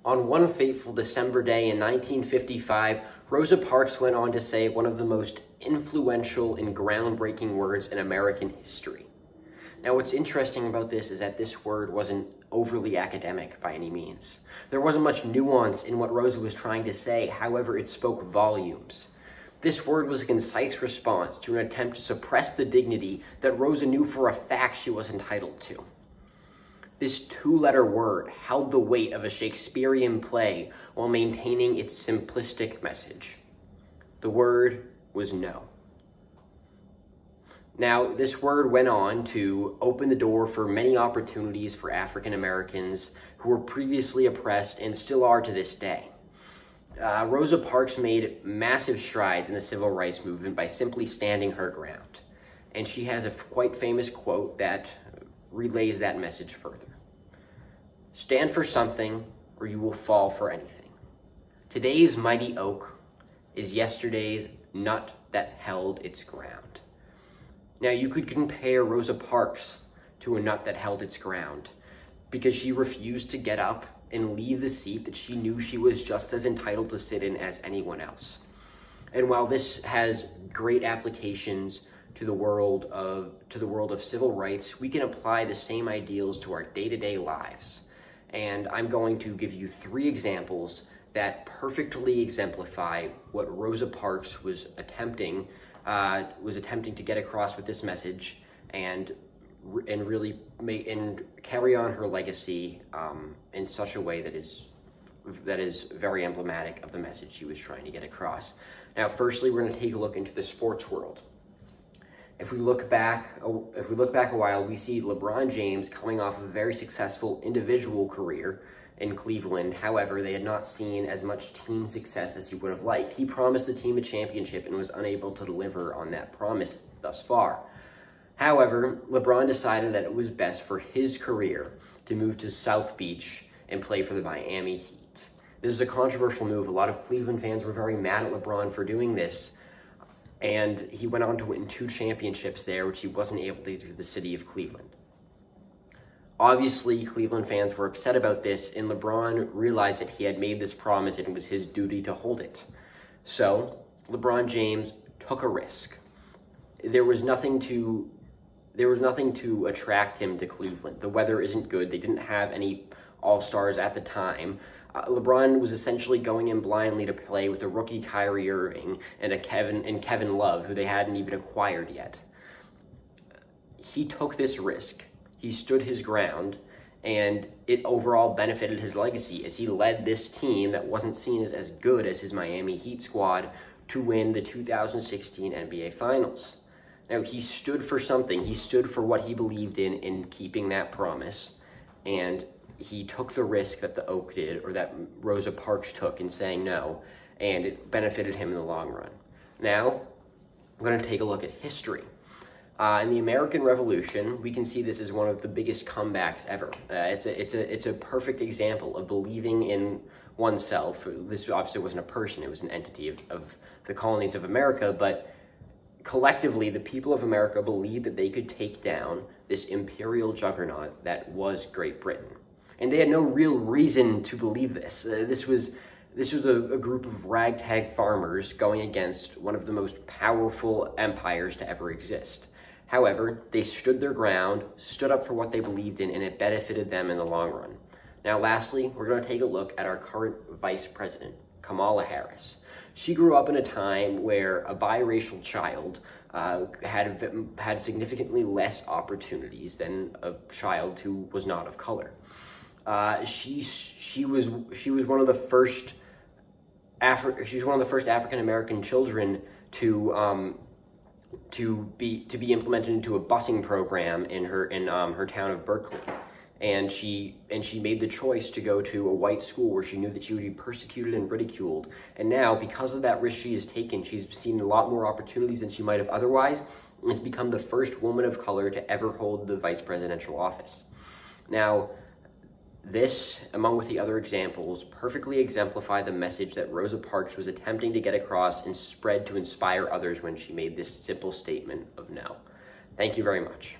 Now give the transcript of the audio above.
On one fateful December day in 1955, Rosa Parks went on to say one of the most influential and groundbreaking words in American history. Now, what's interesting about this is that this word wasn't overly academic by any means. There wasn't much nuance in what Rosa was trying to say, however, it spoke volumes. This word was a concise response to an attempt to suppress the dignity that Rosa knew for a fact she was entitled to. This two-letter word held the weight of a Shakespearean play while maintaining its simplistic message. The word was no. Now, this word went on to open the door for many opportunities for African Americans who were previously oppressed and still are to this day. Rosa Parks made massive strides in the civil rights movement by simply standing her ground. And she has a quite famous quote that relays that message further. Stand for something, or you will fall for anything. Today's mighty oak is yesterday's nut that held its ground. Now, you could compare Rosa Parks to a nut that held its ground because she refused to get up and leave the seat that she knew she was just as entitled to sit in as anyone else. And while this has great applications to the world of civil rights, we can apply the same ideals to our day-to-day lives. And I'm going to give you 3 examples that perfectly exemplify what Rosa Parks was attempting to get across with this message, and really carry on her legacy in such a way that is very emblematic of the message she was trying to get across. Now, firstly, we're going to take a look into the sports world. If we look back a while, we see LeBron James coming off of a very successful individual career in Cleveland. However, they had not seen as much team success as he would have liked. He promised the team a championship and was unable to deliver on that promise thus far. However, LeBron decided that it was best for his career to move to South Beach and play for the Miami Heat. This is a controversial move. A lot of Cleveland fans were very mad at LeBron for doing this, and he went on to win 2 championships there, which he wasn't able to do to the city of Cleveland. Obviously, Cleveland fans were upset about this, and LeBron realized that he had made this promise and it was his duty to hold it. So, LeBron James took a risk. There was nothing to attract him to Cleveland. The weather isn't good. They didn't have any all-stars at the time. LeBron was essentially going in blindly to play with a rookie Kyrie Irving and Kevin Love, who they hadn't even acquired yet. He took this risk. He stood his ground, and it overall benefited his legacy as he led this team that wasn't seen as good as his Miami Heat squad to win the 2016 NBA Finals. Now, he stood for something. He stood for what he believed in keeping that promise, and he took the risk that the Oak did, or that Rosa Parks took, in saying no, and it benefited him in the long run. Now, we're going to take a look at history. In the American Revolution, we can see this as one of the biggest comebacks ever. It's a perfect example of believing in oneself. This obviously wasn't a person, it was an entity of the colonies of America, but collectively, the people of America believed that they could take down this imperial juggernaut that was Great Britain. And they had no real reason to believe this. This was a group of ragtag farmers going against one of the most powerful empires to ever exist. However, they stood their ground, stood up for what they believed in, and it benefited them in the long run. Now, lastly, we're going to take a look at our current Vice President, Kamala Harris. She grew up in a time where a biracial child had significantly less opportunities than a child who was not of color. She was one of the first African American children to be implemented into a busing program in her town of Berkeley. And she made the choice to go to a white school where she knew that she would be persecuted and ridiculed. And now, because of that risk she has taken, she's seen a lot more opportunities than she might have otherwise, and has become the first woman of color to ever hold the vice presidential office. Now, this, along with the other examples, perfectly exemplify the message that Rosa Parks was attempting to get across and spread to inspire others when she made this simple statement of no. Thank you very much.